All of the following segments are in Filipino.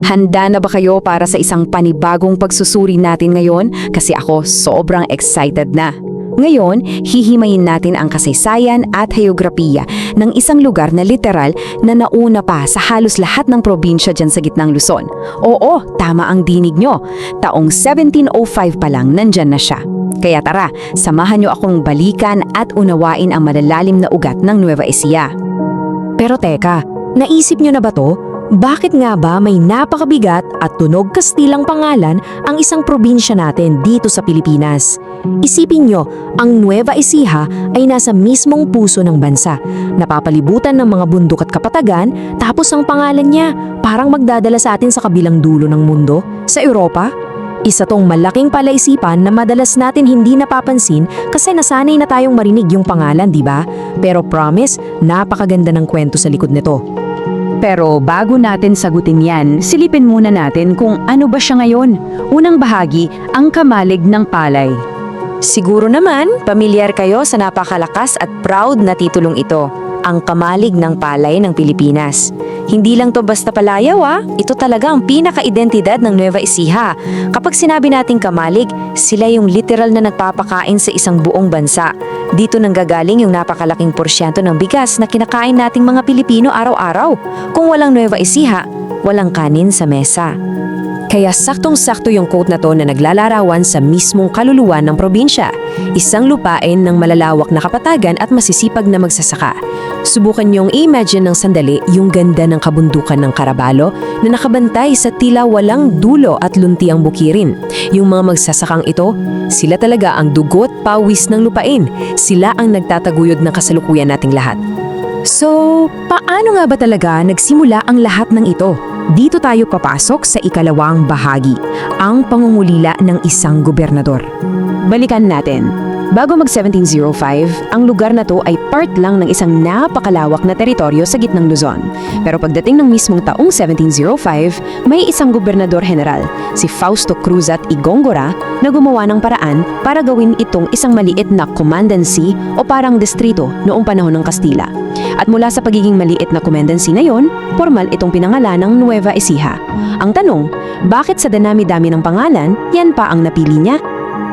Handa na ba kayo para sa isang panibagong pagsusuri natin ngayon? Kasi ako sobrang excited na. Ngayon, hihimayin natin ang kasaysayan at heograpiya ng isang lugar na literal na nauna pa sa halos lahat ng probinsya dyan sa gitnang Luzon. Oo, tama ang dinig nyo. Taong 1705 pa lang nandyan na siya. Kaya tara, samahan nyo akong balikan at unawain ang malalalim na ugat ng Nueva Ecija. Pero teka, naisip nyo na ba to? Bakit nga ba may napakabigat at tunog Kastilang pangalan ang isang probinsya natin dito sa Pilipinas? Isipin nyo, ang Nueva Ecija ay nasa mismong puso ng bansa. Napapalibutan ng mga bundok at kapatagan, tapos ang pangalan niya parang magdadala sa atin sa kabilang dulo ng mundo, sa Europa. Isa tong malaking palaisipan na madalas natin hindi napapansin kasi nasanay na tayong marinig yung pangalan, di ba? Pero promise, napakaganda ng kwento sa likod nito. Pero bago natin sagutin yan, silipin muna natin kung ano ba siya ngayon. Unang bahagi, ang kamalig ng palay. Siguro naman, pamilyar kayo sa napakalakas at proud na titulong ito, ang kamalig ng palay ng Pilipinas. Hindi lang to basta palayaw ito talaga ang pinaka-identidad ng Nueva Ecija. Kapag sinabi nating kamalig, sila yung literal na nagpapakain sa isang buong bansa. Dito nanggagaling yung napakalaking porsyento ng bigas na kinakain nating mga Pilipino araw-araw. Kung walang Nueva Ecija, walang kanin sa mesa. Kaya saktong-sakto yung quote na to na naglalarawan sa mismong kaluluwa ng probinsya. Isang lupain ng malalawak na kapatagan at masisipag na magsasaka. Subukan niyong i-imagine ng sandali yung ganda ng kabundukan ng Carabalo na nakabantay sa tila walang dulo at luntiang bukirin. Yung mga magsasakang ito, sila talaga ang dugo't pawis ng lupain. Sila ang nagtataguyod ng kasalukuyan nating lahat. So, paano nga ba talaga nagsimula ang lahat ng ito? Dito tayo papasok sa ikalawang bahagi, ang pangungulila ng isang gobernador. Balikan natin. Bago mag-1705, ang lugar na to ay part lang ng isang napakalawak na teritoryo sa gitnang Luzon. Pero pagdating ng mismong taong 1705, may isang gobernador general, si Fausto Cruz at Igongora, na gumawa ng paraan para gawin itong isang maliit na commandancy o parang distrito noong panahon ng Kastila. At mula sa pagiging maliit na commandancy na yon, formal itong pinangalan ng Nueva Ecija. Ang tanong, bakit sa danami-dami ng pangalan, yan pa ang napili niya?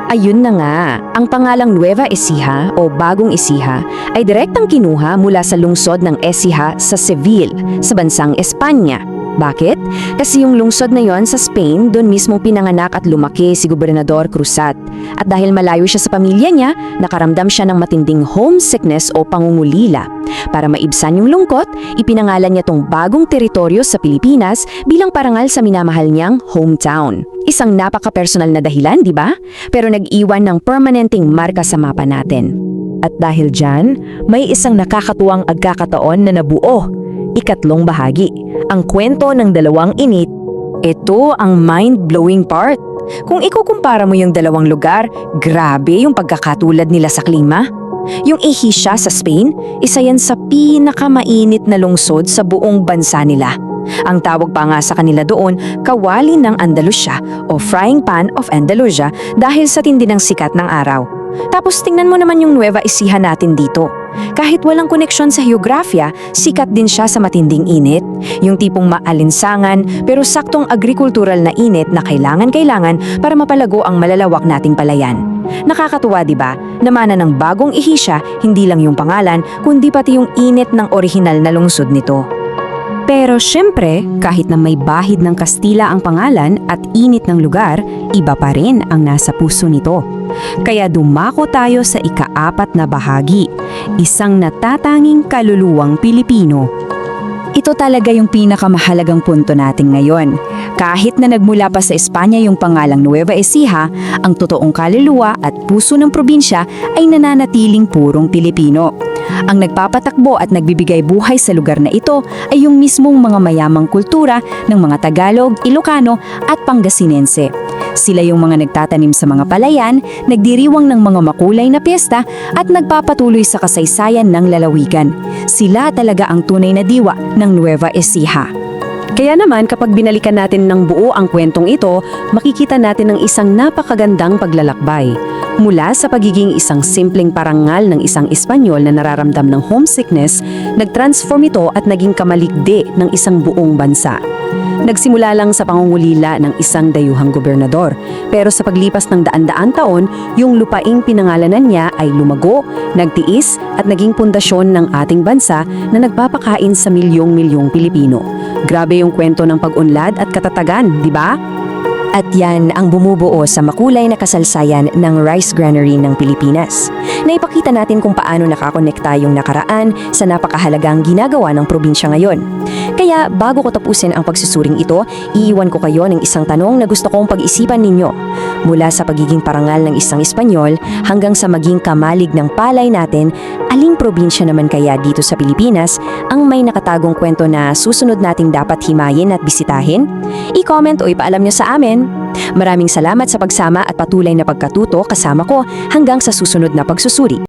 Ayun na nga, ang pangalang Nueva Ecija o Bagong Ecija ay direktang kinuha mula sa lungsod ng Ecija sa Seville, sa bansang Espanya. Bakit? Kasi yung lungsod na yon sa Spain, doon mismo pinanganak at lumaki si Gobernador Cruzat. At dahil malayo siya sa pamilya niya, nakaramdam siya ng matinding homesickness o pangungulila. Para maibsan yung lungkot, ipinangalan niya tong bagong teritoryo sa Pilipinas bilang parangal sa minamahal niyang hometown. Isang napaka-personal na dahilan, di ba? Pero nag-iwan ng permanenteng marka sa mapa natin. At dahil dyan, may isang nakakatuwang agkakataon na nabuo. Ikatlong bahagi, ang kwento ng dalawang init. Ito ang mind-blowing part. Kung ikukumpara mo yung dalawang lugar, grabe yung pagkakatulad nila sa klima. Yung Ecija sa Spain, isa yan sa pinakamainit na lungsod sa buong bansa nila. Ang tawag pa nga sa kanila doon, kawali ng Andalusia o frying pan of Andalusia dahil sa tindi ng sikat ng araw. Tapos tingnan mo naman yung Nueva Ecija natin dito. Kahit walang koneksyon sa heografya, sikat din siya sa matinding init. Yung tipong maalinsangan pero saktong agrikultural na init na kailangan-kailangan para mapalago ang malalawak nating palayan. Nakakatuwa, di ba? Namana ng Bagong Ecija, hindi lang yung pangalan, kundi pati yung init ng orihinal na lungsod nito. Pero syempre, kahit na may bahid ng Kastila ang pangalan at init ng lugar, iba pa rin ang nasa puso nito. Kaya dumako tayo sa ika-4 na bahagi, isang natatanging kaluluwang Pilipino. Ito talaga yung pinakamahalagang punto natin ngayon. Kahit na nagmula pa sa Espanya yung pangalang Nueva Ecija, ang totoong kaluluwa at puso ng probinsya ay nananatiling purong Pilipino. Ang nagpapatakbo at nagbibigay buhay sa lugar na ito ay yung mismong mga mayamang kultura ng mga Tagalog, Ilocano at Pangasinense. Sila yung mga nagtatanim sa mga palayan, nagdiriwang ng mga makulay na piyesta at nagpapatuloy sa kasaysayan ng lalawigan. Sila talaga ang tunay na diwa ng Nueva Ecija. Kaya naman kapag binalikan natin ng buo ang kwentong ito, makikita natin ng isang napakagandang paglalakbay. Mula sa pagiging isang simpleng parangal ng isang Espanyol na nararamdam ng homesickness, nag-transform ito at naging kamaligdi ng isang buong bansa. Nagsimula lang sa pangungulila ng isang dayuhang gobernador. Pero sa paglipas ng daan-daan taon, yung lupaing pinangalanan niya ay lumago, nagtiis at naging pundasyon ng ating bansa na nagpapakain sa milyong-milyong Pilipino. Grabe yung kwento ng pag-unlad at katatagan, di ba? At yan ang bumubuo sa makulay na kasalsayan ng rice granary ng Pilipinas. Naipakita natin kung paano nakakonekta yung nakaraan sa napakahalagang ginagawa ng probinsya ngayon. Kaya bago ko tapusin ang pagsusuring ito, iiwan ko kayo ng isang tanong na gusto kong pag-isipan ninyo. Mula sa pagiging parangal ng isang Espanyol hanggang sa maging kamalig ng palay natin, aling probinsya naman kaya dito sa Pilipinas ang may nakatagong kwento na susunod nating dapat himayin at bisitahin? I-comment o ipaalam nyo sa amin. Maraming salamat sa pagsama at patuloy na pagkatuto kasama ko hanggang sa susunod na pagsusuri.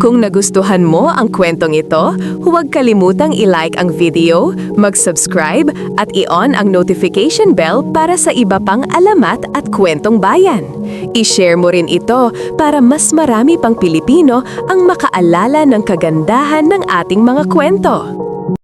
Kung nagustuhan mo ang kwentong ito, huwag kalimutang i-like ang video, mag-subscribe at i-on ang notification bell para sa iba pang alamat at kwentong bayan. I-share mo rin ito para mas marami pang Pilipino ang makaalala ng kagandahan ng ating mga kwento.